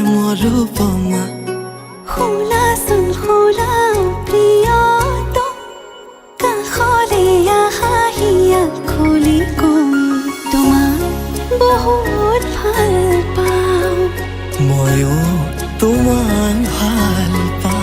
মৰুপমা শুনাচোন শুনা প্ৰিয়তম কাষলে আহাহিয়া খুলি কম তোমাক বহুত ভাল পাওঁ ময়ো তোমাক ভাল পাওঁ